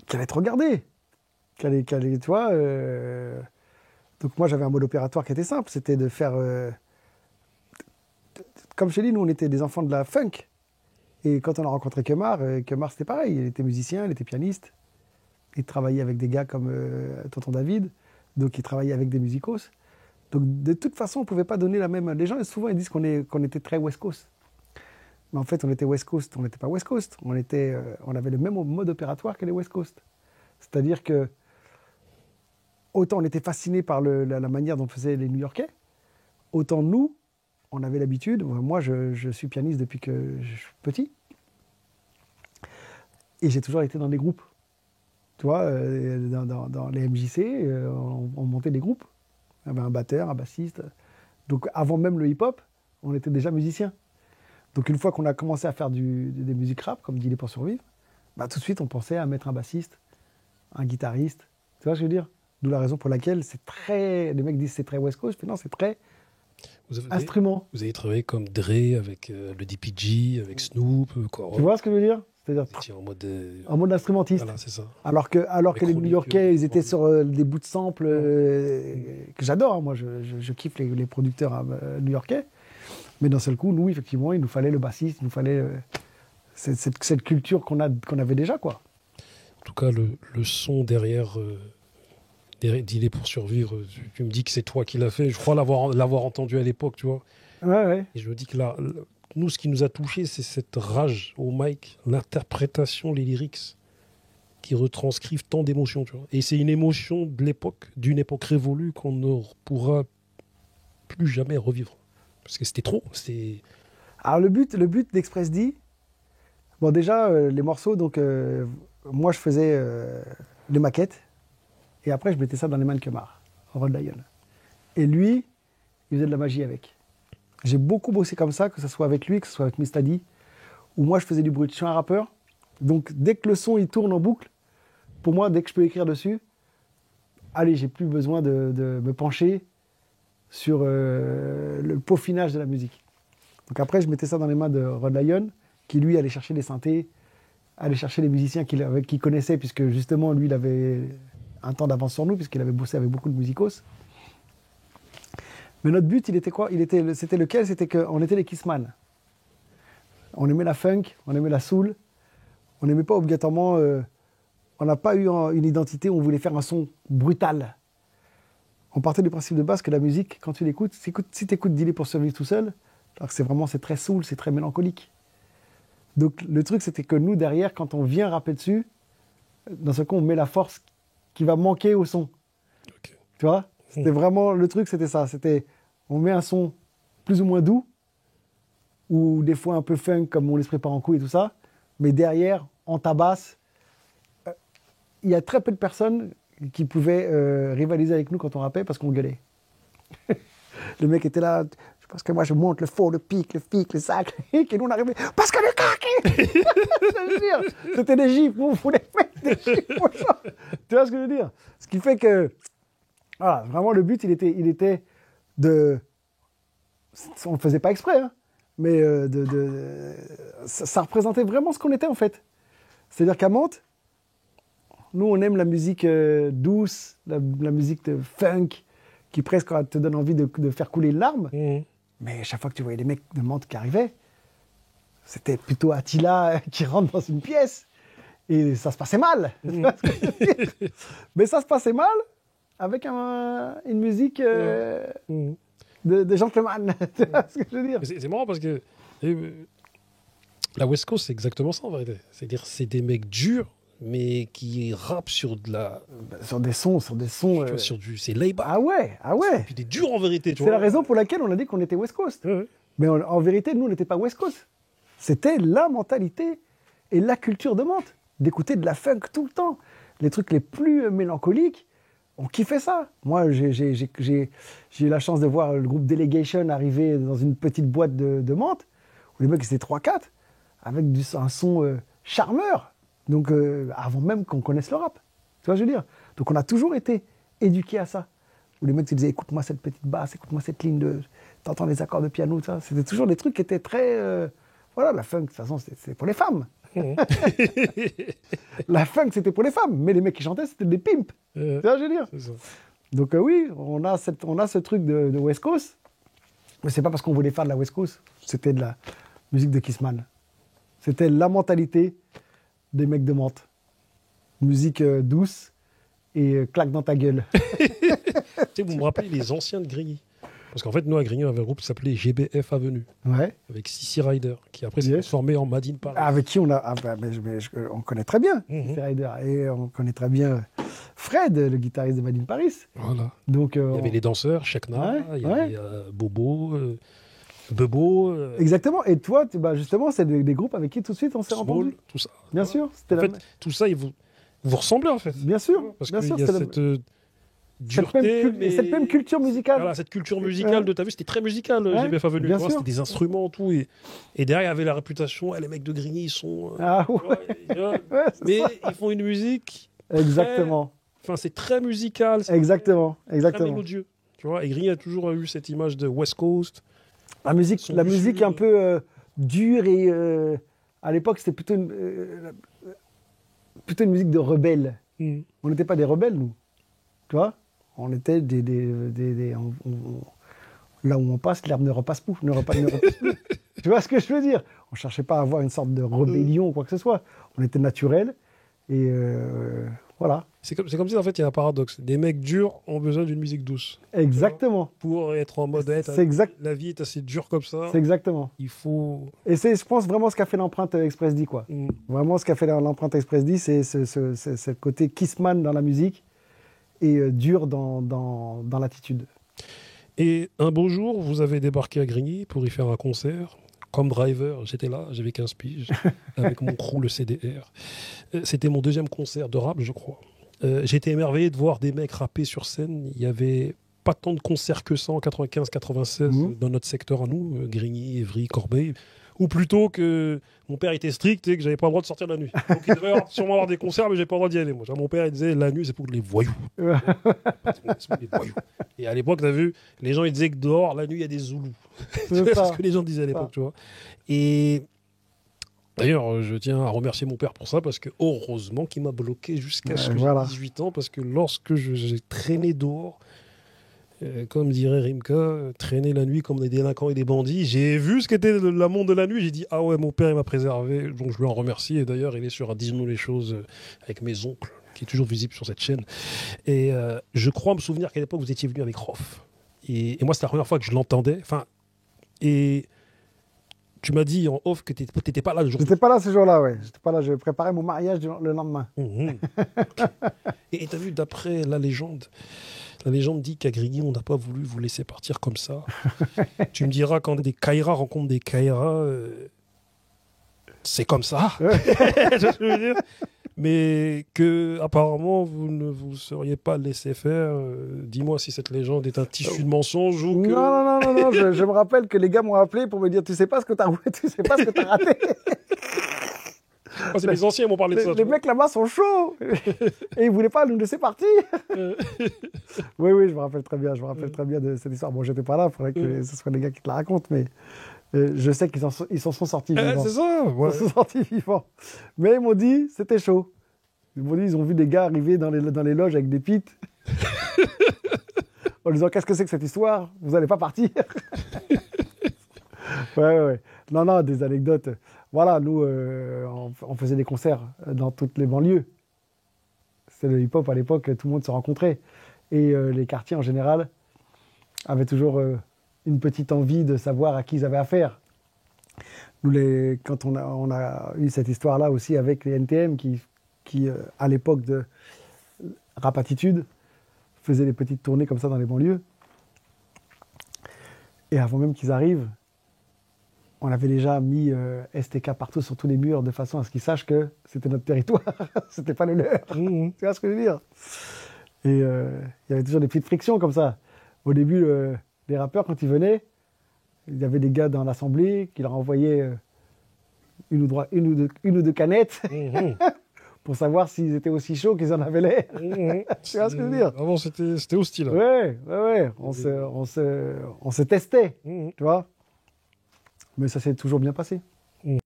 qui allait te regarder. Tu vois. Donc moi, j'avais un mode opératoire qui était simple. C'était de faire... comme je t'ai dit, nous, on était des enfants de la funk. Et quand on a rencontré Kemar, Kemar, c'était pareil. Il était musicien, il était pianiste. Il travaillait avec des gars comme Tonton David. Donc, il travaillait avec des musicos. Donc, de toute façon, on ne pouvait pas donner la même... Les gens, souvent, ils disent qu'on était très West Coast. Mais en fait, on était West Coast. On n'était pas West Coast. On avait le même mode opératoire que les West Coast. C'est-à-dire que autant on était fascinés par la manière dont faisaient les New-Yorkais, autant nous, on avait l'habitude. Moi, je suis pianiste depuis que je suis petit. Et j'ai toujours été dans des groupes. Tu vois, dans les MJC, on montait des groupes. Il y avait un batteur, un bassiste. Donc avant même le hip-hop, on était déjà musiciens. Donc une fois qu'on a commencé à faire des musiques rap, comme dit Les pour survivre, bah, tout de suite on pensait à mettre un bassiste, un guitariste. Tu vois ce que je veux dire? D'où la raison pour laquelle c'est très... Les mecs disent c'est très West Coast, mais non, c'est très instrument. Vous avez travaillé comme Dre, avec le DPG, avec Snoop, quoi. Tu vois ce que je veux dire? C'est-à-dire en mode instrumentiste. Voilà, c'est ça. Alors que les New-Yorkais, ils étaient sur des bouts de samples que j'adore. Hein. Moi, je kiffe les producteurs new-yorkais. Mais d'un seul coup, nous, effectivement, il nous fallait le bassiste, il nous fallait cette culture qu'on avait déjà, quoi. En tout cas, le son derrière d'Il est pour survivre, tu me dis que c'est toi qui l'as fait. Je crois l'avoir entendu à l'époque, tu vois. Ouais. Et je me dis que là, nous, ce qui nous a touchés, c'est cette rage au mic, l'interprétation, les lyrics qui retranscrivent tant d'émotions, tu vois. Et c'est une émotion de l'époque, d'une époque révolue qu'on ne pourra plus jamais revivre. Parce que c'était trop. Alors le but d'Express D, bon déjà, les morceaux, donc moi je faisais les maquettes, et après je mettais ça dans les mains de Kemar, Rod Lion. Et lui, il faisait de la magie avec. J'ai beaucoup bossé comme ça, que ce soit avec lui, que ce soit avec Mistadi, où moi je faisais du bruit. Je suis un rappeur, donc dès que le son il tourne en boucle, pour moi, dès que je peux écrire dessus, allez, j'ai plus besoin de me pencher sur le peaufinage de la musique. Donc après, je mettais ça dans les mains de Rod Lion, qui lui allait chercher les synthés, allait chercher les musiciens qu'il connaissait, puisque justement, lui, il avait un temps d'avance sur nous, puisqu'il avait bossé avec beaucoup de musicos. Mais notre but, il était quoi? C'était lequel? C'était qu'on était les Kissman. On aimait la funk, on aimait la soul, on n'aimait pas obligatoirement... on n'a pas eu une identité où on voulait faire un son brutal. On partait du principe de base que la musique, quand tu l'écoutes, si tu écoutes Dîner pour survivre tout seul, alors que c'est très soul, c'est très mélancolique. Donc le truc, c'était que nous, derrière, quand on vient rapper dessus, dans ce cas, on met la force qui va manquer au son. Okay. Tu vois? C'était vraiment, le truc, c'était ça. C'était, on met un son plus ou moins doux, ou des fois un peu funk, comme On l'esprit part en couille et tout ça, mais derrière, on tabasse. Il y a très peu de personnes qui pouvaient rivaliser avec nous quand on rappait parce qu'on gueulait. Le mec était là, parce que moi je monte le faux, le pic, le sac, et nous on arrivait, parce que le cac. C'était des gifs, vous voulez mettre des gifs. Tu vois ce que je veux dire? Ce qui fait que, voilà, vraiment le but il était de, on ne le faisait pas exprès, hein, mais ça représentait vraiment ce qu'on était en fait. C'est-à-dire qu'à Mantes, nous, on aime la musique douce, la musique de funk, qui presque te donne envie de faire couler une larme. Mmh. Mais chaque fois que tu voyais les mecs de Mantes qui arrivaient, c'était plutôt Attila qui rentre dans une pièce. Et ça se passait mal. Mmh. Mais ça se passait mal avec une musique de gentleman. Tu vois ce que je veux dire? C'est marrant parce que la West Coast, c'est exactement ça en vérité. C'est-à-dire c'est des mecs durs, mais qui rappent sur des sons c'est layback. Ah ouais. Et puis des durs en vérité, tu vois. C'est la raison pour laquelle on a dit qu'on était West Coast. Ouais. Mais en vérité, nous, on n'était pas West Coast. C'était la mentalité et la culture de Mantes, d'écouter de la funk tout le temps. Les trucs les plus mélancoliques, on kiffait ça. Moi, j'ai eu la chance de voir le groupe Delegation arriver dans une petite boîte de Mantes, où les mecs étaient 3-4, avec un son charmeur. Donc, avant même qu'on connaisse le rap. Tu vois ce que je veux dire? Donc, on a toujours été éduqués à ça. Où les mecs se disaient, écoute-moi cette petite basse, écoute-moi cette ligne de... T'entends les accords de piano, ça. C'était toujours des trucs qui étaient très... Voilà, la funk, de toute façon, c'est pour les femmes. Mhm. La funk, c'était pour les femmes, mais les mecs qui chantaient, c'était des pimps. Euh, C'est ça que je veux dire. c'est ça. Donc oui, on a ce truc de West Coast, mais c'est pas parce qu'on voulait faire de la West Coast, c'était de la musique de Kissman. C'était la mentalité des mecs de Mantes. Musique douce et claque dans ta gueule. Tu sais, vous me rappelez les anciens de Grigny. Parce qu'en fait, nous, à Grigny, on avait un groupe qui s'appelait GBF Avenue, Ouais. avec Sissi Rider, qui après s'est Yes. transformé en Madine Paris. Avec qui on a. On connaît très bien Mhm. Sissi Rider. Et on connaît très bien Fred, le guitariste de Made in Paris. Voilà. Donc, Il y avait les danseurs, Chekna, Ouais, il y ouais. avait Bobo, Bebo, exactement. Et toi, justement, c'est des groupes avec qui tout de suite on s'est Small, entendu. tout ça. Bien Voilà. sûr. C'était En fait, tout ça, vous ressemblez en fait. bien sûr. Parce bien qu'il sûr, y a c'était cette cette dureté, cette même culture musicale. Voilà, cette culture musicale de, t'as vu, c'était très musical, Ouais, GBF Avenue. bien Tu vois, sûr. c'était des instruments, tout. Et derrière, il y avait la réputation, les mecs de Grigny, ils sont. Ah tu ouais. vois, Ouais, c'est mais ça. ils font une musique. Exactement. Enfin, c'est très musical, c'est Exactement. très Exactement. mélodieux. Tu vois, et Grigny a toujours eu cette image de West Coast. La musique, Son la luxure. musique un peu dure et à l'époque c'était plutôt une musique de rebelles. Mm. On n'était pas des rebelles nous, tu vois. On était là où on passe, l'herbe ne repasse plus, ne repasse plus. Tu vois ce que je veux dire? On cherchait pas à avoir une sorte de rébellion ou quoi que ce soit. On était naturel et voilà. C'est comme si, en fait, il y a un paradoxe. Des mecs durs ont besoin d'une musique douce. Exactement. Pour être en mode, C'est exact. la vie est assez dure comme ça. C'est exactement. Il faut. Et c'est, je pense, vraiment ce qu'a fait l'empreinte Express D, quoi. Mm. Vraiment, ce qu'a fait l'empreinte Express D, c'est ce côté Kissman dans la musique et dur dans l'attitude. Et un beau jour, vous avez débarqué à Grigny pour y faire un concert. Comme driver, j'étais là, j'avais 15 piges, avec mon crew, le CDR. C'était mon deuxième concert de rap, je crois. J'étais émerveillé de voir des mecs rapper sur scène. Il n'y avait pas tant de concerts que ça en 95-96 Mhm. dans notre secteur à nous, Grigny, Évry, Corbeil. Ou plutôt que mon père était strict et que j'avais pas le droit de sortir la nuit. Donc il devait sûrement avoir des concerts, mais j'ai pas le droit d'y aller. Moi, mon père il disait la nuit c'est pour les voyous. C'est pour les voyous. Et à l'époque, tu as vu, les gens ils disaient que dehors, la nuit il y a des Zoulous. C'est ça. ce que les gens disaient à l'époque, Ça. tu vois. Et d'ailleurs, je tiens à remercier mon père pour ça parce que heureusement qu'il m'a bloqué jusqu'à ce que Voilà. j'ai 18 ans parce que lorsque j'ai traîné dehors, comme dirait Rimka, traîner la nuit comme des délinquants et des bandits. J'ai vu ce qu'était le monde de la nuit. J'ai dit, ah ouais, mon père, il m'a préservé. Donc, je lui en remercie. Et d'ailleurs, il est sur un Dis-nous les choses avec mes oncles, qui est toujours visible sur cette chaîne. Et je crois me souvenir qu'à l'époque, vous étiez venu avec Rof. Et moi, c'était la première fois que je l'entendais. Enfin, et tu m'as dit en off que tu n'étais pas là le jour. J'étais pas là ce jour-là, ouais. J'étais pas là. Je préparais mon mariage le lendemain. Mhm. Et tu as vu, d'après la légende dit qu'à Grigny, on n'a pas voulu vous laisser partir comme ça. Tu me diras, quand des Kairas rencontrent des Kairas, c'est comme ça. Tu vois ce que je veux dire. Mais que apparemment vous ne vous seriez pas laissé faire. Dis-moi si cette légende est un tissu de mensonge ou que... Non. Je me rappelle que les gars m'ont appelé pour me dire, tu sais pas ce que t'as raté. Ah, c'est mes anciens qui m'ont parlé de ça. Les mecs là-bas sont chauds et ils voulaient pas nous laisser partir. Oui, je me rappelle très bien. Je me rappelle très bien de cette histoire. Bon, j'étais pas là. Il faudrait que ce soit les gars qui te la racontent, mais je sais qu'ils s'en sont sortis vivants. C'est ça. Ouais. Ils s'en sont sortis vivants. Mais ils m'ont dit, c'était chaud. Ils m'ont dit, ils ont vu des gars arriver dans les loges avec des pites. En disant, qu'est-ce que c'est que cette histoire? Vous n'allez pas partir. Ouais. Non, des anecdotes. Voilà, nous, on faisait des concerts dans toutes les banlieues. C'était le hip-hop à l'époque, tout le monde se rencontrait. Et les quartiers, en général, avaient toujours une petite envie de savoir à qui ils avaient affaire. Nous, quand on a eu cette histoire-là aussi avec les NTM qui à l'époque de Rap Attitude, faisaient des petites tournées comme ça dans les banlieues. Et avant même qu'ils arrivent, on avait déjà mis STK partout sur tous les murs de façon à ce qu'ils sachent que c'était notre territoire, c'était pas le leur. Mhm. Tu vois ce que je veux dire? Et il y avait toujours des petites frictions comme ça. Au début, les rappeurs, quand ils venaient, il y avait des gars dans l'assemblée qui leur envoyaient une ou deux canettes Mhm. pour savoir s'ils étaient aussi chauds qu'ils en avaient l'air. Mhm. Tu vois ce que je veux dire? Avant, c'était hostile. Ouais. On se testait, Mhm. tu vois. Mais ça s'est toujours bien passé.